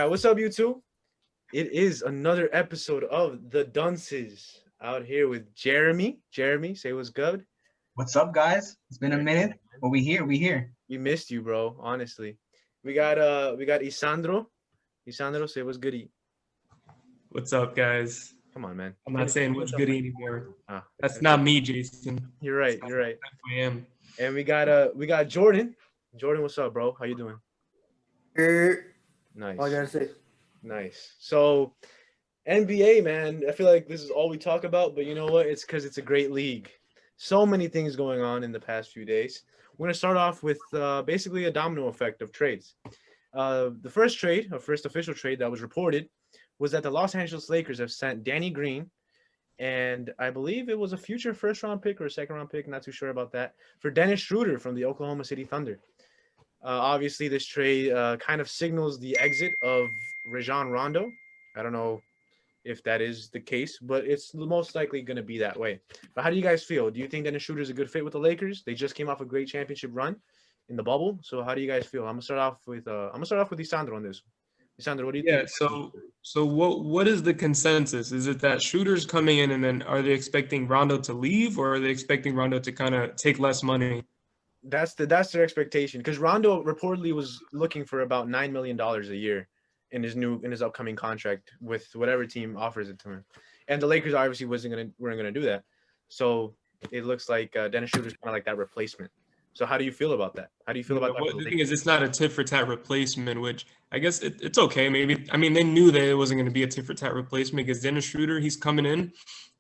right, what's up, YouTube? It is another episode of The Dunces out here with Jeremy. Jeremy, say what's good. What's up, guys? It's been a Right, minute, man. but we here. We here. We missed you, bro. Honestly, we got Isandro. Isandro, say what's goody. What's up, guys? Come on, man. I'm not saying what's Finish good up. anymore. Ah, That's not me, Jason. you're right. That's You're right. who I am. And we got Jordan. Jordan, what's up, bro? How you doing? Nice. All I gotta say. Nice. So, NBA, man, I feel like this is all we talk about, but you know what? It's because it's a great league. So many things going on in the past few days. We're going to start off with basically a domino effect of trades. The first trade, a first official trade that was reported, was that the Los Angeles Lakers have sent Danny Green, and I believe it was a future first-round pick or a second-round pick, not too sure about that, for Dennis Schroeder from the Oklahoma City Thunder. Obviously, this trade kind of signals the exit of Rajon Rondo. I don't know if that is the case, but it's most likely going to be that way. But how do you guys feel? Do you think Dennis Schroeder is a good fit with the Lakers? They just came off a great championship run in the bubble. So how do you guys feel? I'm gonna start off with Isandro on this. Isandro, what do you think? Yeah. So what is the consensus? Is it that Schroeder's coming in, and then are they expecting Rondo to leave, or are they expecting Rondo to kind of take less money? That's their expectation, because Rondo reportedly was looking for about $9 million a year in his upcoming contract with whatever team offers it to him, and the Lakers obviously weren't gonna do that. So it looks like Dennis Schroeder's kind of like that replacement. So how do you feel about that? How do you feel about that? The thing is, it's not a tit for tat replacement, which I guess it's okay. Maybe, I mean, they knew that it wasn't going to be a tit for tat replacement because Dennis Schroeder, he's coming in.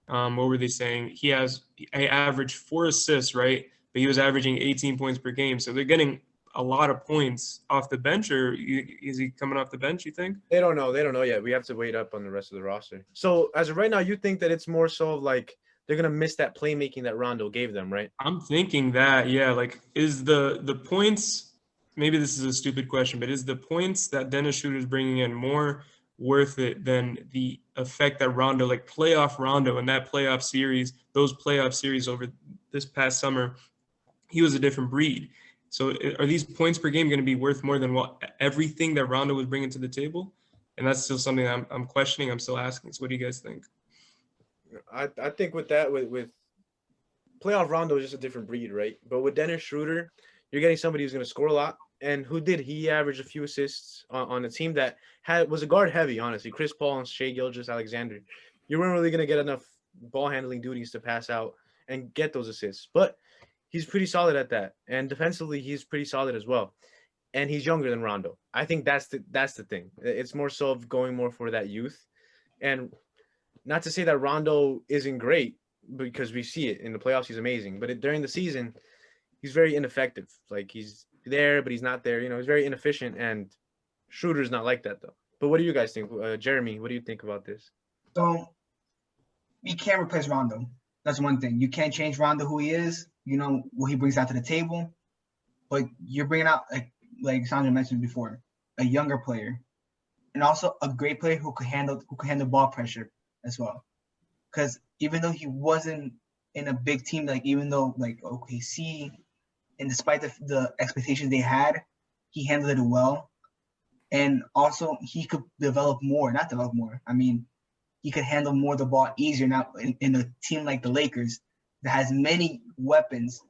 What were they saying? He averaged 4 assists, right? But he was averaging 18 points per game. So they're getting a lot of points off the bench, or is he coming off the bench, you think? They don't know yet. We have to wait up on the rest of the roster. So as of right now, you think that it's more so of like they're gonna miss that playmaking that Rondo gave them, right? I'm thinking that, yeah. Like, is the points? Maybe this is a stupid question, but is the points that Dennis Schroeder is bringing in more worth it than the effect that Rondo, like playoff Rondo, in that playoff series, those playoff series over this past summer, he was a different breed. So are these points per game going to be worth more than everything that Rondo was bringing to the table? And that's still something I'm questioning. I'm still asking. So what do you guys think? I think with playoff Rondo is just a different breed, right? But with Dennis Schroeder, you're getting somebody who's going to score a lot. And he averaged a few assists on a team that was a guard heavy, honestly. Chris Paul and Shai Gilgeous-Alexander. You weren't really going to get enough ball handling duties to pass out and get those assists. But he's pretty solid at that. And defensively, he's pretty solid as well. And he's younger than Rondo. I think that's the thing. It's more so of going more for that youth. And not to say that Rondo isn't great, because we see it in the playoffs, he's amazing. But during the season, he's very ineffective. Like, he's there, but he's not there. You know, he's very inefficient, and Schroeder's not like that, though. But what do you guys think? Jeremy, what do you think about this? So you can't replace Rondo. That's one thing. You can't change Rondo who he is. You know what he brings out to the table, but you're bringing out, like Sandra mentioned before, a younger player, and also a great player who could handle ball pressure as well. Because even though he wasn't in a big team, like even though like OKC, and despite the expectations they had, he handled it well. And also he could not develop more. I mean, he could handle more of the ball easier now in a team like the Lakers that has many weapons,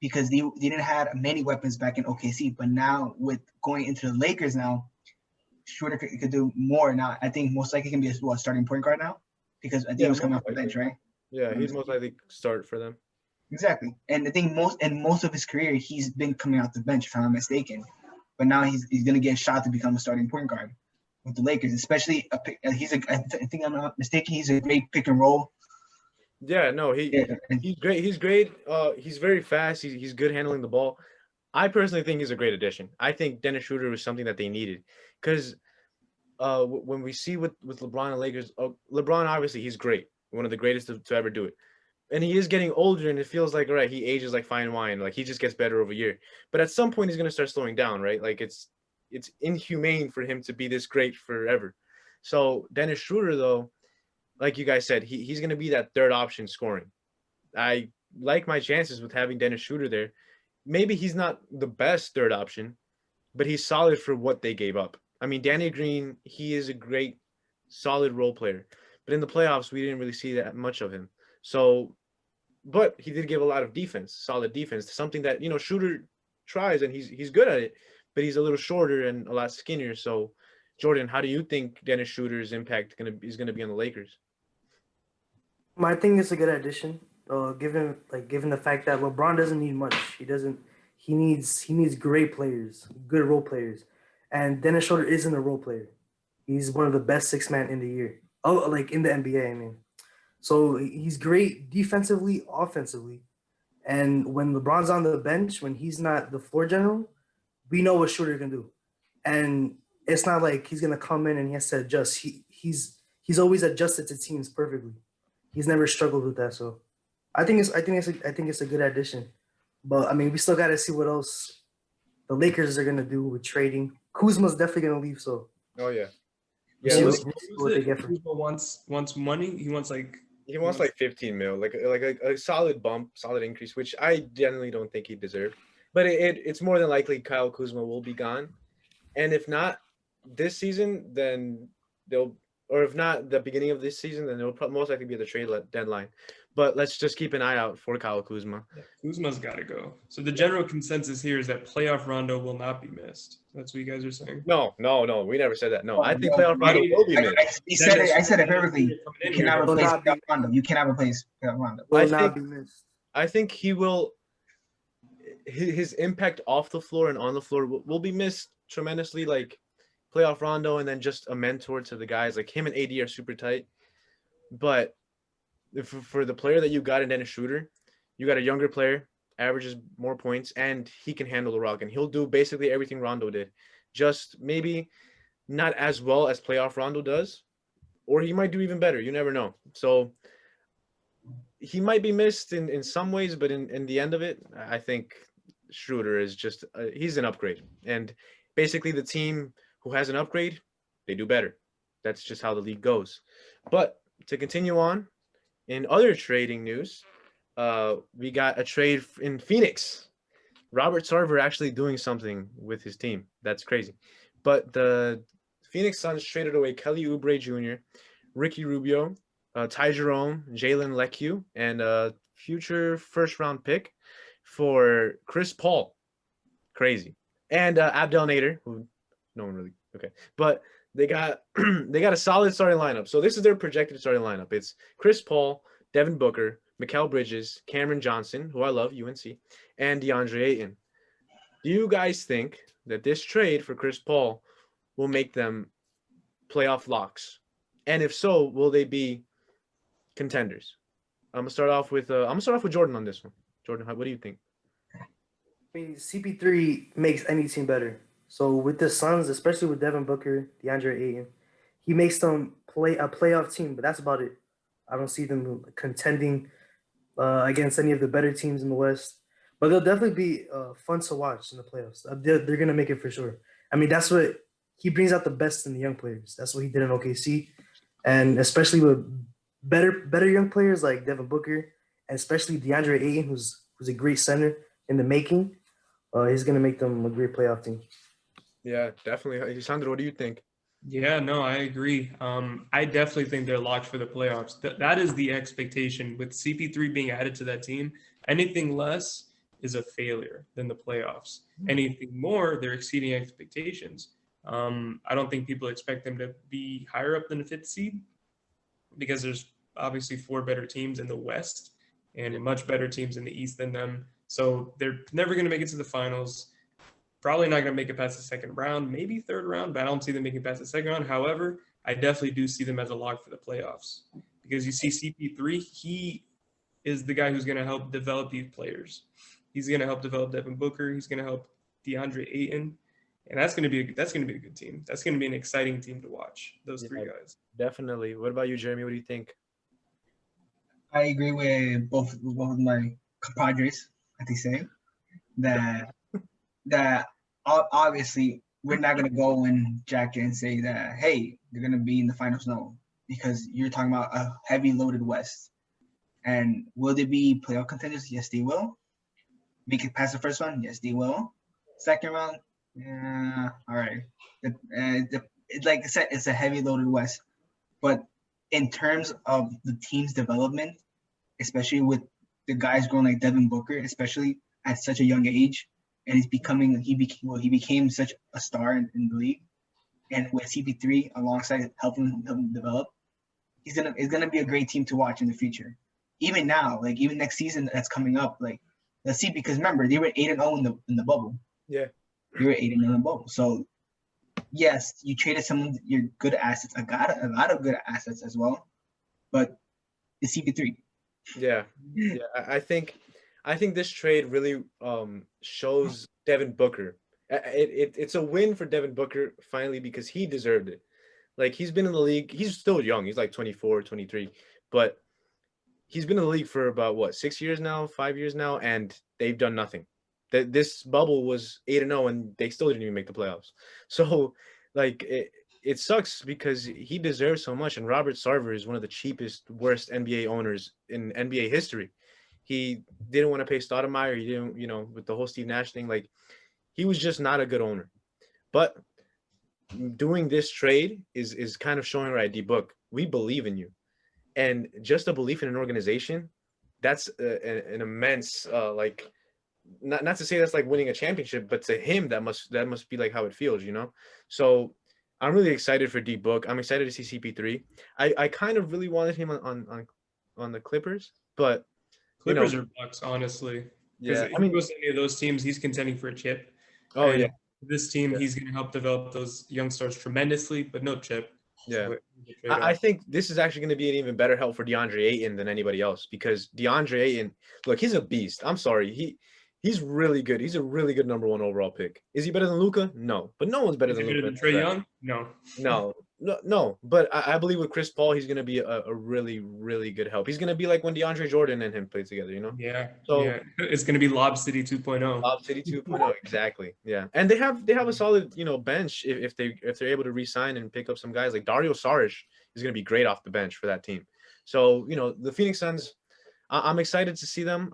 because they didn't have many weapons back in OKC. But now with going into the Lakers now, Schroeder could do more. Now I think most likely he can be a starting point guard now, because I think he was coming off the bench, right? Yeah, he's most likely start for them. Exactly. And I think most of his career he's been coming out the bench, if I'm not mistaken. But now he's gonna get a shot to become a starting point guard with the Lakers, especially I think I'm not mistaken, he's a great pick and roll. Yeah, no, he's great. He's great. He's very fast. He's good handling the ball. I personally think he's a great addition. I think Dennis Schroeder was something that they needed, because when we see with LeBron and Lakers, LeBron obviously he's great, one of the greatest to ever do it, and he is getting older, and it feels like, all right, he ages like fine wine, like he just gets better over year. But at some point he's gonna start slowing down, right? Like it's inhumane for him to be this great forever. So Dennis Schroeder, though, like you guys said, he's going to be that third option scoring. I like my chances with having Dennis Schroeder there. Maybe he's not the best third option, but he's solid for what they gave up. I mean, Danny Green, he is a great, solid role player. But in the playoffs, we didn't really see that much of him. So, but he did give a lot of defense, solid defense, something that, Shooter tries, and he's good at it, but he's a little shorter and a lot skinnier. So, Jordan, how do you think Dennis Schroeder's impact is gonna be on the Lakers? I think it's a good addition. Given the fact that LeBron doesn't need much. He doesn't. He needs great players, good role players, and Dennis Schroeder isn't a role player. He's one of the best six man in the year. Oh, like in the NBA, I mean. So he's great defensively, offensively, and when LeBron's on the bench, when he's not the floor general, we know what Schroeder can do, and it's not like he's gonna come in and he has to adjust. He's always adjusted to teams perfectly. He's never struggled with that. So I think it's a good addition. But I mean, we still got to see what else the Lakers are gonna do with trading. Kuzma's definitely gonna leave. So Oh yeah, we'll yeah. see Like, what they get from. Kuzma wants money. He wants like he wants like 15 mil, like a solid bump, solid increase, which I generally don't think he deserved. But it's more than likely Kyle Kuzma will be gone, and if not this season, then or if not the beginning of this season, then it'll most likely be the trade deadline. But let's just keep an eye out for Kyle Kuzma. Kuzma's got to go. So the general consensus here is that playoff Rondo will not be missed. That's what you guys are saying. No, we never said that. No, I think No, playoff Rondo will be missed. I said it perfectly. You cannot replace Rondo. You cannot replace Rondo. Will not be missed. I think he will. His impact off the floor and on the floor will be missed tremendously. Like playoff Rondo, and then just a mentor to the guys. Like him and AD are super tight. But for the player that you got in Dennis Schroeder, you got a younger player, averages more points, and he can handle the rock, and he'll do basically everything Rondo did. Just maybe not as well as playoff Rondo does, or he might do even better. You never know. So he might be missed in some ways, but in the end of it, I think Schroeder is just he's an upgrade. And basically the team who has an upgrade, they do better. That's just how the league goes. But to continue on, in other trading news, we got a trade in Phoenix. Robert Sarver actually doing something with his team. That's crazy. But the Phoenix Suns traded away Kelly Oubre Jr., Ricky Rubio, Ty Jerome, Jalen Lecque, and a future first-round pick for Chris Paul. Crazy. And Abdel Nader, who no one really – okay. But they got a solid starting lineup. So this is their projected starting lineup. It's Chris Paul, Devin Booker, Mikal Bridges, Cameron Johnson, who I love, UNC, and DeAndre Ayton. Do you guys think that this trade for Chris Paul will make them playoff locks? And if so, will they be contenders? I'm gonna start off with Jordan on this one. Jordan, what do you think? I mean, CP3 makes any team better. So with the Suns, especially with Devin Booker, DeAndre Ayton, he makes them play a playoff team, but that's about it. I don't see them contending against any of the better teams in the West. But they'll definitely be fun to watch in the playoffs. They're going to make it for sure. I mean, that's what he brings out the best in the young players. That's what he did in OKC. And especially with better young players like Devin Booker, and especially DeAndre Ayton, who's a great center in the making, he's going to make them a great playoff team. Yeah, definitely. Isandro, what do you think? Yeah, no, I agree. I definitely think they're locked for the playoffs. That is the expectation with CP3 being added to that team. Anything less is a failure than the playoffs. Anything more, they're exceeding expectations. I don't think people expect them to be higher up than the fifth seed because there's obviously four better teams in the West and much better teams in the East than them. So they're never going to make it to the finals. Probably not going to make it past the second round, maybe third round, but I don't see them making it past the second round. However, I definitely do see them as a lock for the playoffs because you see CP3, he is the guy who's going to help develop these players. He's going to help develop Devin Booker. He's going to help DeAndre Ayton, and that's going to be a good team. That's going to be an exciting team to watch. Those three guys. Definitely. What about you, Jeremy? What do you think? I agree with both of my compadres, like they say, that obviously we're not going to go and jack it and say that, hey, they're going to be in the finals. No, because you're talking about a heavy loaded West. And will they be playoff contenders? Yes, they will. Make it past the first round? Yes, they will. Second round? Yeah, all right. It's like I said, it's a heavy loaded West. But in terms of the team's development, especially with the guys growing like Devin Booker, especially at such a young age, and he became such a star in the league. And with CP3 alongside helping him develop, it's gonna be a great team to watch in the future. Even now, like even next season that's coming up, like let's see, because remember they were 8-0 in the bubble. Yeah. They were 8-0 in the bubble. So yes, you traded some of your good assets. I got a lot of good assets as well, but it's CP3. Yeah. I think this trade really shows Devin Booker. It's a win for Devin Booker finally because he deserved it. Like he's been in the league. He's still young. He's like 24, 23, but he's been in the league for about what 6 years now, 5 years now, and they've done nothing. That this bubble was 8-0, and they still didn't even make the playoffs. So, like it sucks because he deserves so much. And Robert Sarver is one of the cheapest, worst NBA owners in NBA history. He didn't want to pay Stoudemire. He didn't, with the whole Steve Nash thing. Like he was just not a good owner. But doing this trade is kind of showing right, D-Book, we believe in you. And just a belief in an organization, that's an immense like not to say that's like winning a championship, but to him that must be like how it feels, So I'm really excited for D-Book. I'm excited to see CP3. I kind of really wanted him on the Clippers, but Clippers or Bucks, honestly. Because yeah, if he goes to any of those teams, he's contending for a chip. Oh and yeah. This team, Yeah. he's going to help develop those young stars tremendously, but no chip. Yeah. So I think this is actually going to be an even better help for DeAndre Ayton than anybody else because DeAndre Ayton, look, he's a beast. I'm sorry. He's really good. He's a really good number 1 overall pick. Is he better than Luka? No. But no one's better Is he than better Luka. than Trae Young? No. But I believe with Chris Paul, he's going to be a really, really good help. He's going to be like when DeAndre Jordan and him played together, Yeah. So yeah. It's going to be Lob City 2.0. Lob City 2.0, exactly. Yeah. And they have a solid, bench if they're able to re-sign and pick up some guys like Dario Saric is going to be great off the bench for that team. So, the Phoenix Suns, I'm excited to see them.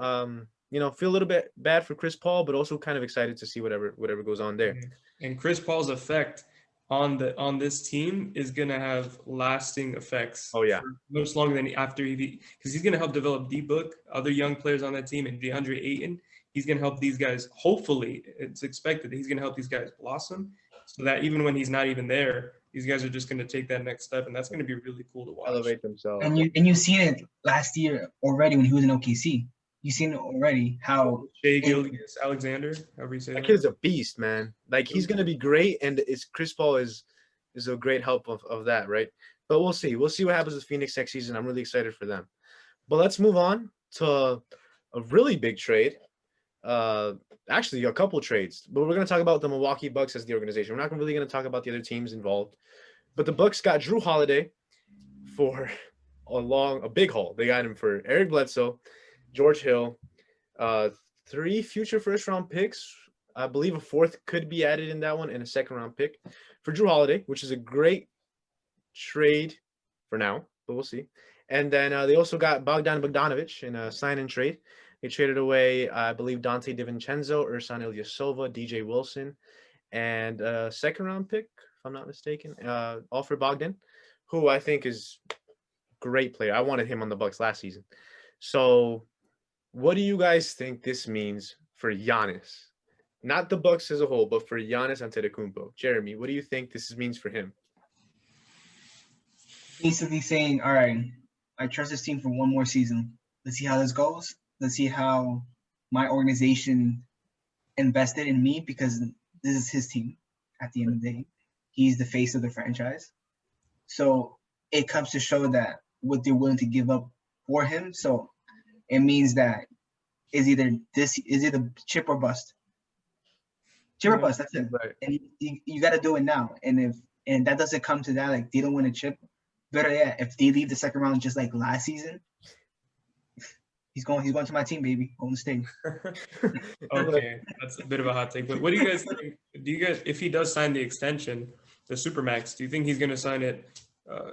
Feel a little bit bad for Chris Paul, but also kind of excited to see whatever goes on there. And Chris Paul's effect on this team is gonna have lasting effects. Oh yeah, for much longer than after because he's gonna help develop D-Book, other young players on that team, and DeAndre Ayton. He's gonna help these guys. Hopefully, it's expected that he's gonna help these guys blossom, so that even when he's not even there, these guys are just gonna take that next step, and that's gonna be really cool to watch. Elevate themselves. And you've seen it last year already when he was in OKC. You've seen it already how Shai Gilgeous-Alexander, however you say that kid's a beast, man. Like he's gonna be great, and it's Chris Paul is a great help of that, right? But we'll see. We'll see what happens with Phoenix next season. I'm really excited for them. But let's move on to a really big trade. Actually, a couple trades. But we're gonna talk about the Milwaukee Bucks as the organization. We're not really gonna talk about the other teams involved. But the Bucks got Drew Holiday for a big haul. They got him for Eric Bledsoe, George Hill, 3 future first-round picks. I believe a 4th could be added in that one, and a 2nd-round pick for Drew Holiday, which is a great trade for now, but we'll see. And then they also got Bogdan Bogdanovic in a sign-and trade. They traded away, I believe, Dante DiVincenzo, Ersan Ilyasova, DJ Wilson, and a 2nd-round pick, if I'm not mistaken, all for Bogdan, who I think is a great player. I wanted him on the Bucks last season. So what do you guys think this means for Giannis? Not the Bucks as a whole, but for Giannis Antetokounmpo. Jeremy, what do you think this means for him? Basically saying, all right, I trust this team for one more season. Let's see how this goes. Let's see how my organization invested in me because this is his team at the end of the day. He's the face of the franchise. So it comes to show that what they're willing to give up for him. So it means that is either chip or bust. Chip or bust, that's it. Right. And you got to do it now. And if that doesn't come to that, like they don't win a chip, better yet, if they leave the 2nd round just like last season, he's going to my team, baby. Golden State. Okay, that's a bit of a hot take. But what do you guys think? If he does sign the extension, the Supermax, do you think he's going to sign it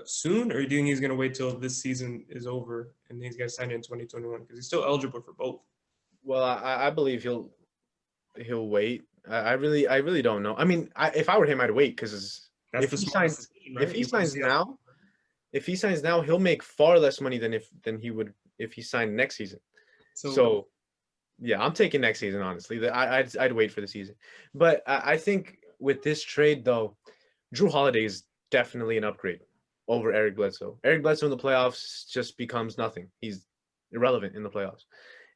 soon, or do you think he's going to wait till this season is over and he's going to sign it in 2021 because he's still eligible for both? Well, I believe he'll wait. I really don't know. I mean, if I were him, I'd wait because That's if the he smartest signs decision, right? if he You wanna signs see now, if he signs now, he'll make far less money than he would if he signed next season. So So yeah, I'm taking next season. Honestly, I'd wait for the season, but I think with this trade though, Drew Holiday is definitely an upgrade over Eric Bledsoe. Eric Bledsoe in the playoffs just becomes nothing. He's irrelevant in the playoffs,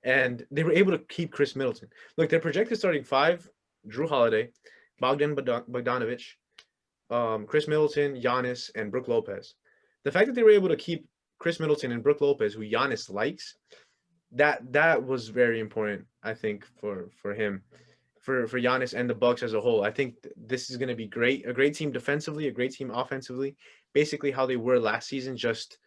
and they were able to keep Chris Middleton. Look, their projected starting five: Drew Holiday, Bogdanovich, Chris Middleton, Giannis, and Brook Lopez. The fact that they were able to keep Chris Middleton and Brook Lopez, who Giannis likes, that was very important, I think, for him, for Giannis and the Bucks as a whole. I think this is going to be great. A great team defensively, a great team offensively. Basically, how they were last season. Just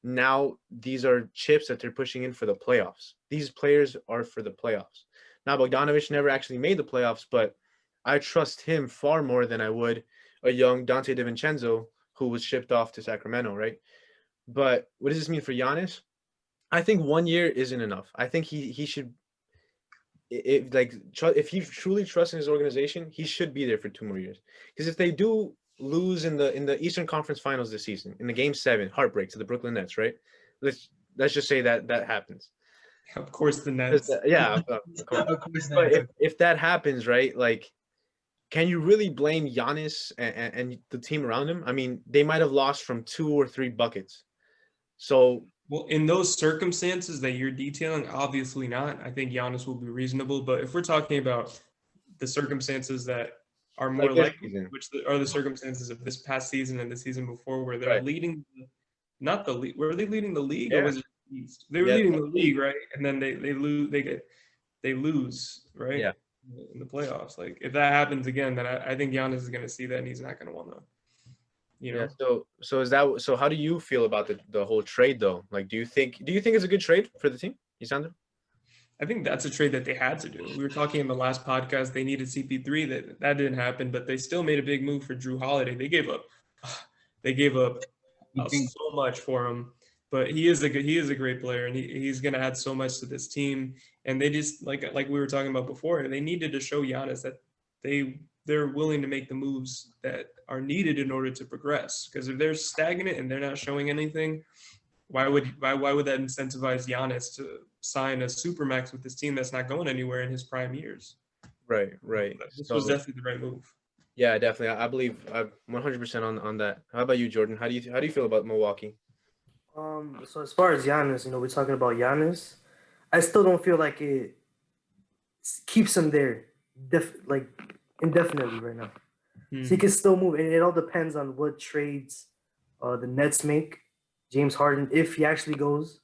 now, these are chips that they're pushing in for the playoffs. These players are for the playoffs. Now, Bogdanovich never actually made the playoffs, but I trust him far more than I would a young Dante DiVincenzo who was shipped off to Sacramento, right? But what does this mean for Giannis? I think 1 year isn't enough. I think he should, if he truly trusts in his organization, he should be there for 2 more years. Because if they do lose in the Eastern Conference Finals this season, in the Game 7, heartbreak to the Brooklyn Nets, right? Let's just say that happens. of course the Nets. Yeah, come on. Of course But not. if that happens, right, like, can you really blame Giannis and the team around him? I mean, they might have lost from 2 or 3 buckets. So Well, in those circumstances that you're detailing, obviously not. I think Giannis will be reasonable. But if we're talking about the circumstances that are more like this likely, season, which are the circumstances of this past season and the season before, where they're right? leading, not the league. Were they leading the league or Yeah, was it the East? They were yeah, leading the league, right? And then they lose, right? yeah. In the playoffs. Like if that happens again, then I think Giannis is going to see that and he's not going to want to, you Yeah. know. So is that so? How do you feel about the whole trade though? Like, do you think it's a good trade for the team, Isandro? I think that's a trade that they had to do. We were talking in the last podcast, they needed CP3. That didn't happen, but they still made a big move for Drew Holiday. They gave up You think so much for him, but he is a great player, and he's going to add so much to this team. And they just like we were talking about before, they needed to show Giannis that they're willing to make the moves that are needed in order to progress. Because if they're stagnant and they're not showing anything, why would that incentivize Giannis to sign a supermax with this team that's not going anywhere in his prime years? Right, right. This So was definitely the right move. yeah, definitely. I believe I'm 100% on that. How about you, Jordan? How do you feel about Milwaukee? So as far as Giannis, we're talking about Giannis. I still don't feel like it keeps him there, like indefinitely right now. So he can still move, and it all depends on what trades the Nets make. James Harden, if he actually goes,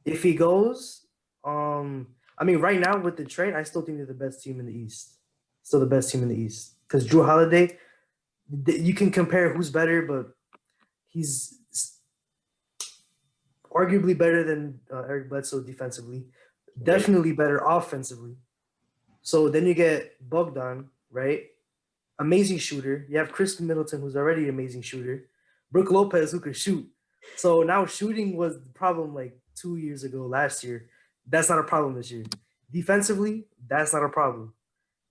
if he goes, I mean, right now with the trade, I still think they're the best team in the East. Still the best team in the East because Drew Holiday, you can compare who's better, but he's arguably better than Eric Bledsoe defensively, definitely better offensively. So then you get Bogdan, right? Amazing shooter. You have Chris Middleton, who's already an amazing shooter. Brook Lopez, who can shoot. So now shooting was the problem like 2 years ago, last year. That's not a problem this year. Defensively, that's not a problem.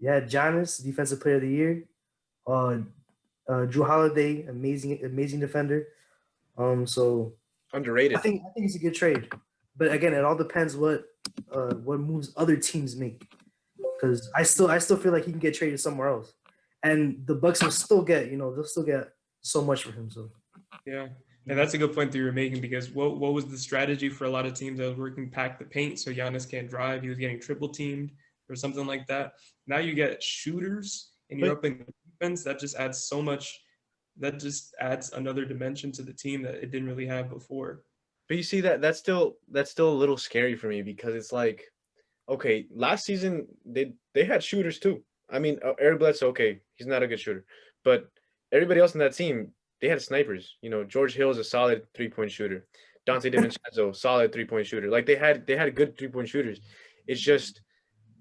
You had Giannis, Defensive Player of the Year. Drew Holiday, amazing defender. So Underrated. I think it's a good trade, but again, it all depends what moves other teams make. Because I still feel like he can get traded somewhere else, and the Bucks will still get they'll still get so much for him. So Yeah. And that's a good point that you were making because what was the strategy for a lot of teams that was working pack the paint so Giannis can't drive? He was getting triple teamed or something like that. Now you get shooters and you're up in defense. That just adds so much. That just adds another dimension to the team that it didn't really have before. But you see that's still a little scary for me because it's like, okay, last season they had shooters too. I mean, Eric Bledsoe, okay, he's not a good shooter, but everybody else in that team, they had snipers. George Hill's a solid 3-point shooter. Dante DiVincenzo, solid 3-point shooter. Like they had good 3-point shooters. It's just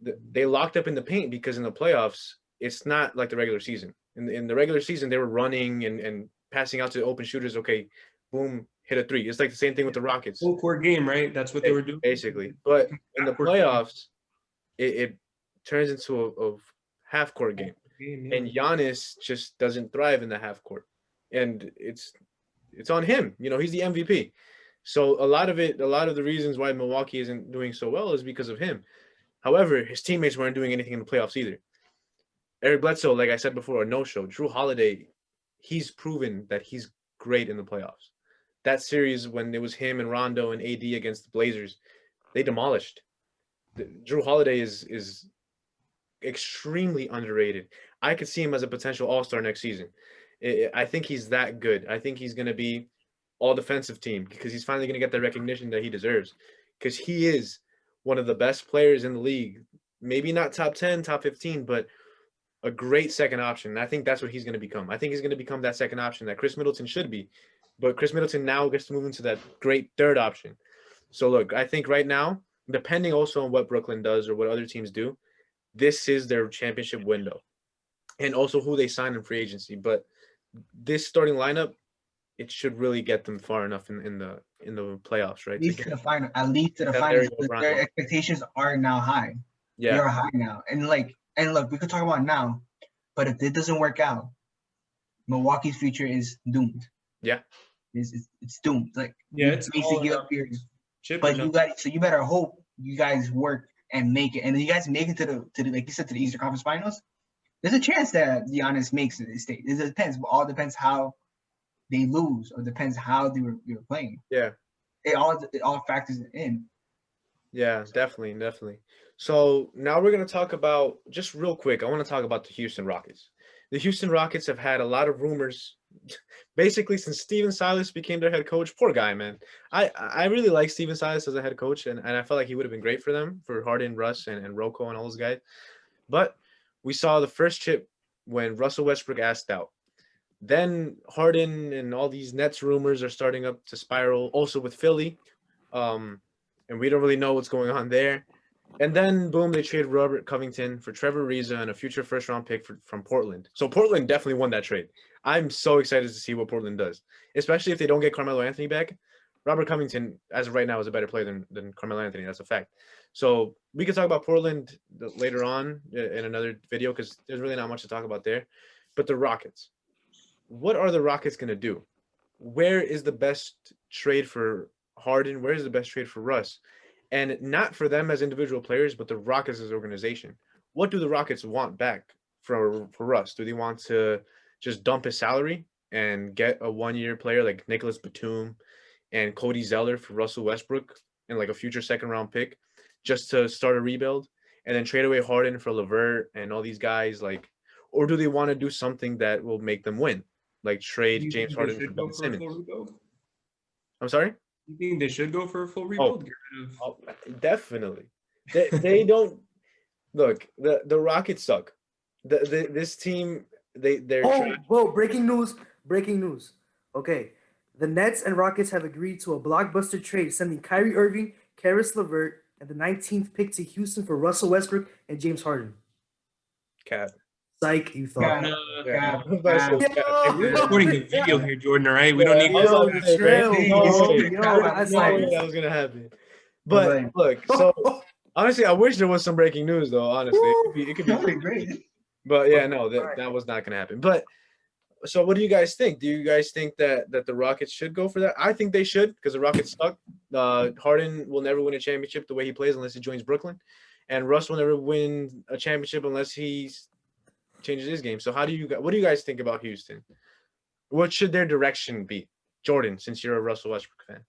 they locked up in the paint because in the playoffs, it's not like the regular season. In the regular season, they were running and passing out to open shooters. Okay, boom, hit a three. It's like the same thing with the Rockets. Full court game, right? That's what they were doing. Basically. But in the playoffs, it turns into a half-court game. Yeah. And Giannis just doesn't thrive in the half-court. And it's on him. You know, he's the MVP. So a lot of the reasons why Milwaukee isn't doing so well is because of him. However, his teammates weren't doing anything in the playoffs either. Eric Bledsoe, like I said before, a no-show. Drew Holiday, he's proven that he's great in the playoffs. That series when it was him and Rondo and AD against the Blazers, they demolished. Drew Holiday is extremely underrated. I could see him as a potential all-star next season. I think he's that good. I think he's going to be all-defensive team because he's finally going to get the recognition that he deserves because he is one of the best players in the league. Maybe not top 10, top 15, but a great second option. And I think that's what he's going to become. I think he's going to become that second option that Chris Middleton should be. But Chris Middleton now gets to move into that great third option. So, look, I think right now, depending also on what Brooklyn does or what other teams do, this is their championship window. And also who they sign in free agency. But this starting lineup, it should really get them far enough in the playoffs, right? At least to the final. At least to the finals. Their expectations are now high. Yeah. They are high now. And look, we could talk about it now, but if it doesn't work out, Milwaukee's future is doomed. Yeah. It's doomed. Like, it's basically up here. But you better hope you guys work and make it. And if you guys make it to the like you said, to the Eastern Conference Finals, there's a chance that Giannis makes it. It depends. All depends how they lose, or depends how they were playing. Yeah. It all factors in. Yeah, definitely. So now we're going to talk about, just real quick, I want to talk about the Houston Rockets. The Houston Rockets have had a lot of rumors, basically since Steven Silas became their head coach. Poor guy, man. I really like Steven Silas as a head coach, and I felt like he would have been great for them, for Harden, Russ, and Rocco and all those guys. But we saw the first chip when Russell Westbrook asked out. Then Harden and all these Nets rumors are starting up to spiral, also with Philly. And we don't really know what's going on there. And then, boom, they trade Robert Covington for Trevor Ariza and a future first-round pick from Portland. So Portland definitely won that trade. I'm so excited to see what Portland does, especially if they don't get Carmelo Anthony back. Robert Covington, as of right now, is a better player than Carmelo Anthony. That's a fact. So we could talk about Portland later on in another video because there's really not much to talk about there. But the Rockets, what are the Rockets going to do? Where is the best trade for Harden? Where is the best trade for Russ? And not for them as individual players, but the Rockets as an organization. What do the Rockets want back for Russ? Do they want to just dump his salary and get a one-year player like Nicholas Batum and Cody Zeller for Russell Westbrook and like a future second-round pick just to start a rebuild, and then trade away Harden for LeVert and all these guys? Like, or do they want to do something that will make them win, like trade James Harden for Ben Simmons? I'm sorry? You think they should go for a full rebuild? Definitely. They don't look. The Rockets suck. This team they're. Whoa! Breaking news. Okay, the Nets and Rockets have agreed to a blockbuster trade, sending Kyrie Irving, Karis LeVert, and the 19th pick to Houston for Russell Westbrook and James Harden. Cap. Psych, you thought. We're recording a video here, Jordan, all right? We don't need I thought that was going to happen. But look, so honestly, I wish there was some breaking news, though, honestly. It could be great. But yeah, no, that was not going to happen. But so what do you guys think? Do you guys think that the Rockets should go for that? I think they should because the Rockets suck. Harden will never win a championship the way he plays unless he joins Brooklyn. And Russ will never win a championship unless he's changes his game. So what do you guys think about Houston? What should their direction be? Jordan, since you're a Russell Westbrook fan.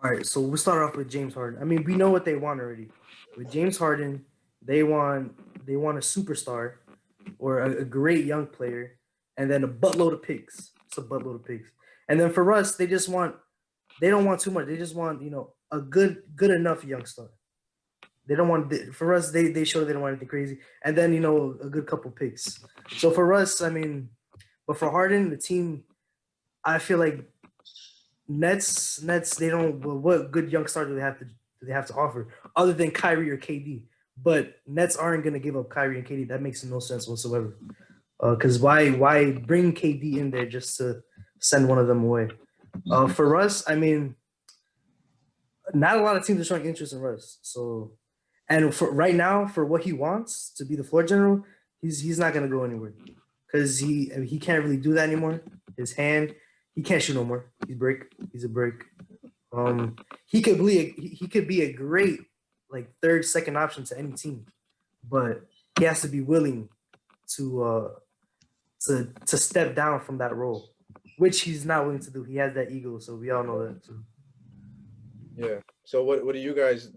All right, so we'll start off with James Harden. I mean, we know what they want already. With James Harden, they want a superstar or a great young player, and then a buttload of picks. It's a buttload of picks. And then for us, they don't want too much. They just want, a good enough young star. They don't want for us. They show they don't want anything crazy, and then a good couple picks. So for us, I mean, but for Harden, the team, I feel like Nets. They don't. Well, what good young star do they have to offer other than Kyrie or KD? But Nets aren't gonna give up Kyrie and KD. That makes no sense whatsoever. Because why bring KD in there just to send one of them away? For Russ, I mean, not a lot of teams are showing interest in Russ. So. And for right now, for what he wants to be the floor general, He's not gonna go anywhere because he can't really do that anymore. His hand, he can't shoot no more. He's a brick. He could be a great like third, second option to any team, but he has to be willing to step down from that role, which he's not willing to do. He has that ego, so we all know that too. Yeah. So what do you guys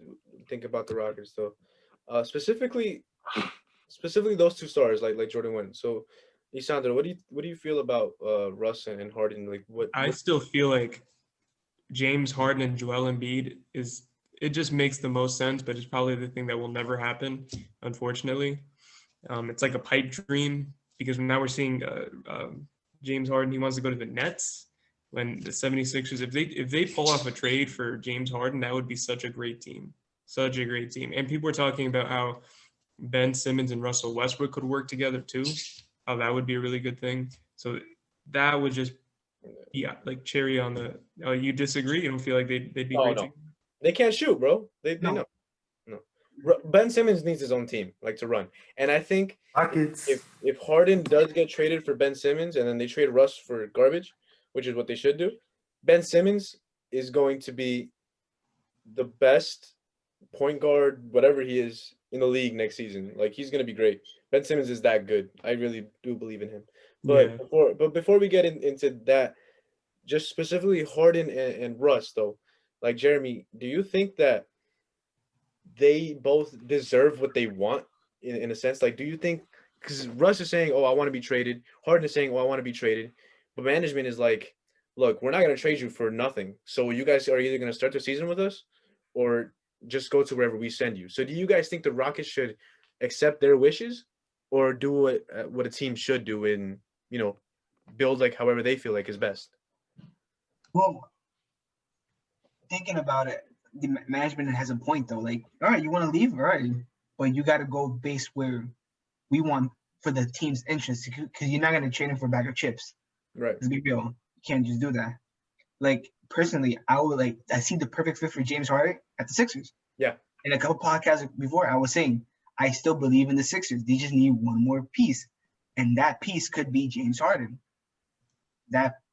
think about the Rockets though? Specifically those two stars like Jordan went. So Isandro, what do you feel about Russ and Harden? Like I still feel like James Harden and Joel Embiid it just makes the most sense, but it's probably the thing that will never happen, unfortunately. It's like a pipe dream because now we're seeing James Harden, he wants to go to the Nets when the 76ers, if they pull off a trade for James Harden, that would be such a great team. Such a great team. And people are talking about how Ben Simmons and Russell Westbrook could work together too. How that would be a really good thing. So that would just be like cherry on the. Oh, you disagree? You don't feel like they'd be great? No. They can't shoot, bro. They know. No. Ben Simmons needs his own team, like to run. And I think if Harden does get traded for Ben Simmons and then they trade Russ for garbage, which is what they should do, Ben Simmons is going to be the best point guard, whatever he is, in the league next season. Like he's gonna be great. Ben Simmons is that good. I really do believe in him. But before we get into that, just specifically Harden and Russ though, like Jeremy, do you think that they both deserve what they want in a sense? Like, do you think, because Russ is saying, oh, I want to be traded. Harden is saying, oh, I want to be traded. But management is like, look, we're not going to trade you for nothing. So you guys are either going to start the season with us or just go to wherever we send you. So do you guys think the Rockets should accept their wishes or do what a team should do and, build like however they feel like is best? Well, thinking about it, the management has a point though. Like, all right, you want to leave, all right, but you got to go based where we want for the team's interest, because you're not going to trade him for a bag of chips. Right. Let's be real. You can't just do that. Like, personally, I see the perfect fit for James Harden at the Sixers. Yeah. In a couple podcasts before, I was saying I still believe in the Sixers. They just need one more piece, and that piece could be James Harden.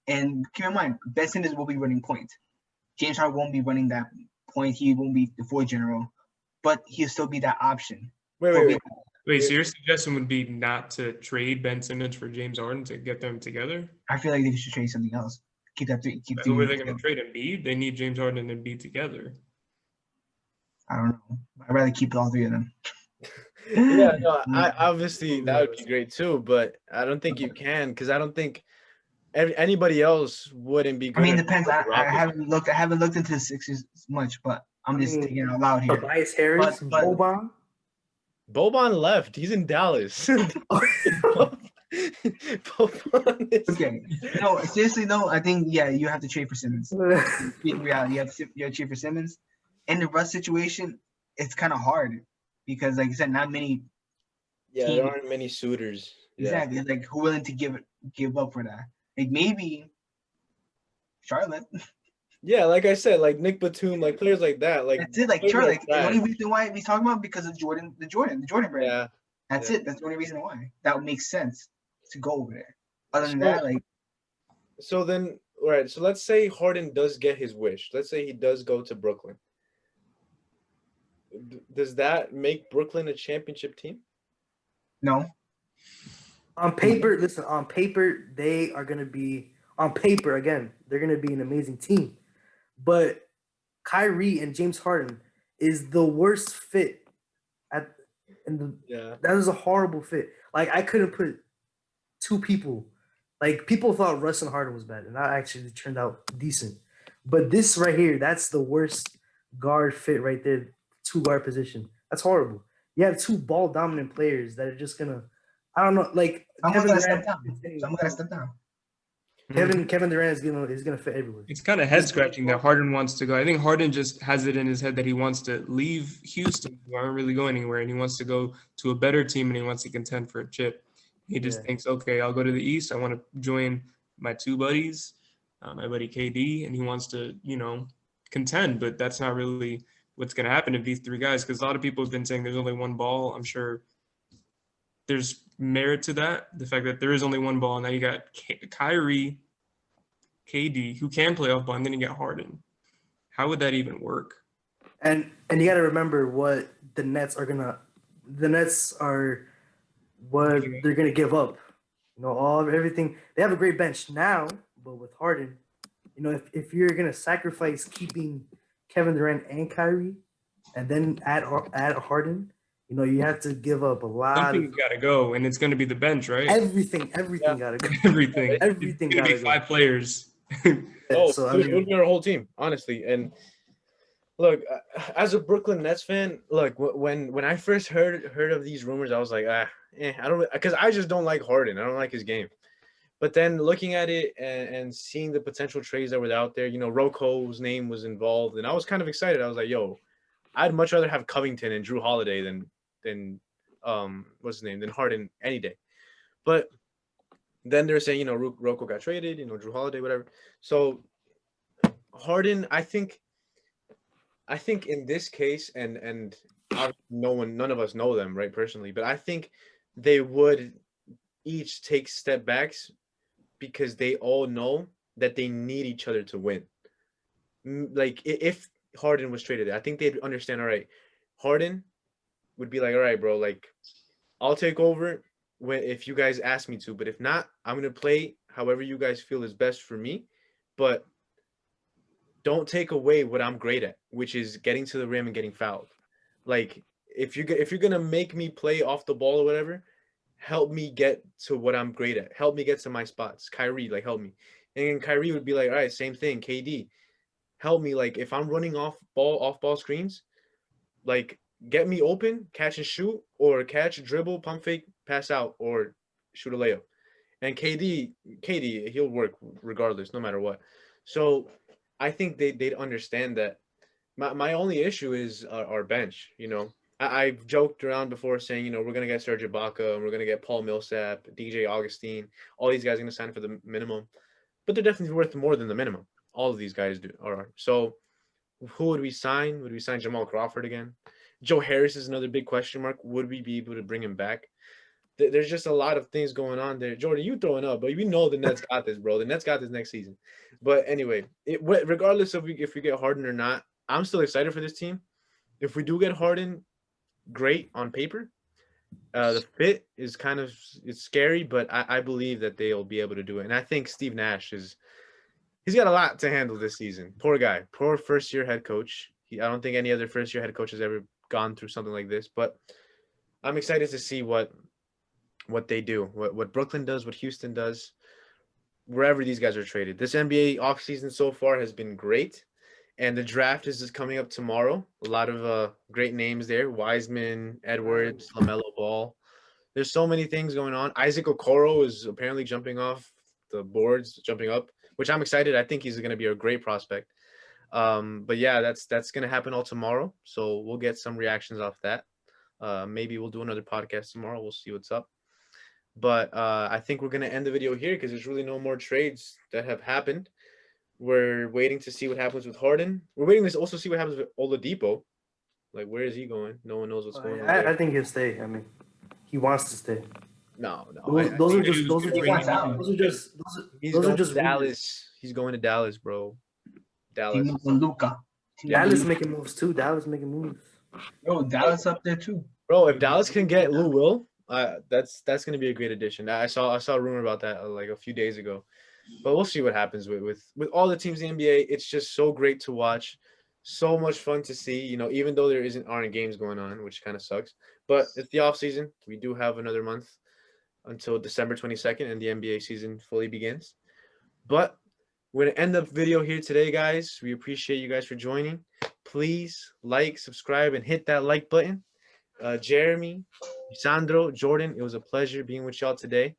And keep in mind, Ben Simmons will be running point. James Harden won't be running that point. He won't be the floor general, but he'll still be that option. Wait. So your suggestion would be not to trade Ben Simmons for James Harden to get them together? I feel like they should trade something else. Who are they going to trade? Embiid? They need James Harden and Embiid together. I don't know. I'd rather keep all three of them. Yeah, no, obviously that would be great too, but I don't think you can, because I don't think anybody else wouldn't be good. I mean, it depends. I haven't looked into the Sixers much, but I'm just thinking out loud here. Tobias Harris, Boban. Boban left. He's in Dallas. Okay. No, seriously, no. I think you have to trade for Simmons. In reality, you have to trade for Simmons. In the Russ situation, it's kind of hard because, like I said, not many. Yeah, there aren't many suitors. Exactly. Like, who willing to give up for that? Like, maybe Charlotte. Yeah, like I said, like Nick Batum, like players like that. Like that's it. Like Charlotte. Like, the only reason why we talking about because of the Jordan brand. Yeah. That's it. That's the only reason why. That would make sense to go over there. Other than that, like. So then, all right. So let's say Harden does get his wish. Let's say he does go to Brooklyn. Does that make Brooklyn a championship team? No. On paper, they are going to be, on paper, again, they're going to be an amazing team. But Kyrie and James Harden is the worst fit. That is a horrible fit. Like, I couldn't put two people. Like, people thought Russ and Harden was bad, and that actually turned out decent. But this right here, that's the worst guard fit right there, two guard position. That's horrible. You have two ball dominant players that are just going to, I don't know, like Someone gotta step down. Kevin Durant is gonna fit everywhere. It's kind of head scratching that Harden wants to go. I think Harden just has it in his head that he wants to leave Houston, who aren't really going anywhere, and he wants to go to a better team and he wants to contend for a chip. He just thinks, okay, I'll go to the East. I want to join my two buddies, my buddy KD, and he wants to, contend. But that's not really what's going to happen if these three guys, because a lot of people have been saying there's only one ball. I'm sure there's merit to that. The fact that there is only one ball. Now you got Kyrie, KD, who can play off ball, and then you got Harden. How would that even work? And you got to remember what the Nets are what they're gonna give up. You know, everything. They have a great bench now, but with Harden, you know, if you're gonna sacrifice keeping Kevin Durant and Kyrie, and then add Harden, you know, you have to give up a lot. Something's got to go, and it's going to be the bench, right? Everything got to go. Everything. Everything got to be 5 players. So it would be our whole team, honestly. And look, as a Brooklyn Nets fan, look, when I first heard of these rumors, I was like, I don't, because I just don't like Harden. I don't like his game. But then looking at it and seeing the potential trades that were out there, you know, Roko's name was involved, and I was kind of excited. I was like, yo, I'd much rather have Covington and Drew Holiday than what's his name, than Harden any day. But then they're saying, you know, Roko got traded, you know, Drew Holiday, whatever. So Harden, I think in this case, and none of us know them, right, personally, but I think they would each take step backs because they all know that they need each other to win. Like, if Harden was traded, I think they'd understand, all right, Harden would be like, all right, bro, like, I'll take over if you guys ask me to, but if not, I'm going to play however you guys feel is best for me, but don't take away what I'm great at, which is getting to the rim and getting fouled. Like, if you're going to make me play off the ball or whatever, help me get to what I'm great at. Help me get to my spots. Kyrie, like, help me. And then Kyrie would be like, all right, same thing. KD, help me. Like, if I'm running off ball screens, like, get me open, catch and shoot, or catch, dribble, pump fake, pass out, or shoot a layup. And KD, he'll work regardless, no matter what. So I think they'd understand that. My only issue is our bench, you know. I've joked around before saying, you know, we're going to get Serge Ibaka, and we're going to get Paul Millsap, DJ Augustine. All these guys are going to sign for the minimum. But they're definitely worth more than the minimum. All of these guys are. So who would we sign? Would we sign Jamal Crawford again? Joe Harris is another big question mark. Would we be able to bring him back? There's just a lot of things going on there. Jordan, you throwing up, but we know the Nets got this, bro. The Nets got this next season. But anyway, regardless of if we get Harden or not, I'm still excited for this team. If we do get Harden, great on paper. The fit is it's scary, but I believe that they'll be able to do it. And I think Steve Nash he's got a lot to handle this season. Poor guy, poor first-year head coach. I don't think any other first-year head coach has ever gone through something like this. But I'm excited to see what they do, what Brooklyn does, what Houston does, wherever these guys are traded. This NBA offseason so far has been great. And the draft is just coming up tomorrow. A lot of great names there. Wiseman, Edwards, LaMelo Ball. There's so many things going on. Isaac Okoro is apparently jumping off the boards, jumping up, which I'm excited. I think he's going to be a great prospect. But yeah, that's going to happen all tomorrow. So we'll get some reactions off that. Maybe we'll do another podcast tomorrow. We'll see what's up. But I think we're going to end the video here because there's really no more trades that have happened. We're waiting to see what happens with Harden. We're waiting to also see what happens with Oladipo. Like, where is he going? No one knows what's going on. I think he'll stay. I mean, he wants to stay. No. Those are just Dallas. He's going to Dallas, bro. Dallas. Dallas making moves too. Yo, Dallas up there too. Bro, if Dallas can get Lou Will, that's gonna be a great addition. I saw a rumor about that like a few days ago. But we'll see what happens with all the teams in the NBA. It's just so great to watch. So much fun to see, you know, even though there aren't games going on, which kind of sucks. But it's the off season. We do have another month until December 22nd and the NBA season fully begins. But we're going to end the video here today, guys. We appreciate you guys for joining. Please like, subscribe, and hit that like button. Jeremy, Isandro, Jordan, it was a pleasure being with y'all today.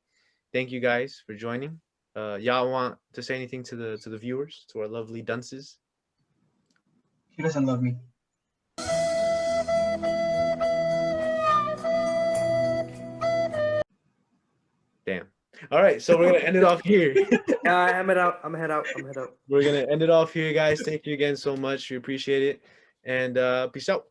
Thank you guys for joining. Y'all want to say anything to the viewers, to our lovely dunces? He doesn't love me. Damn. All right, so we're gonna end it off here. I'm head out. We're gonna end it off here, guys. Thank you again so much. We appreciate it, and peace out.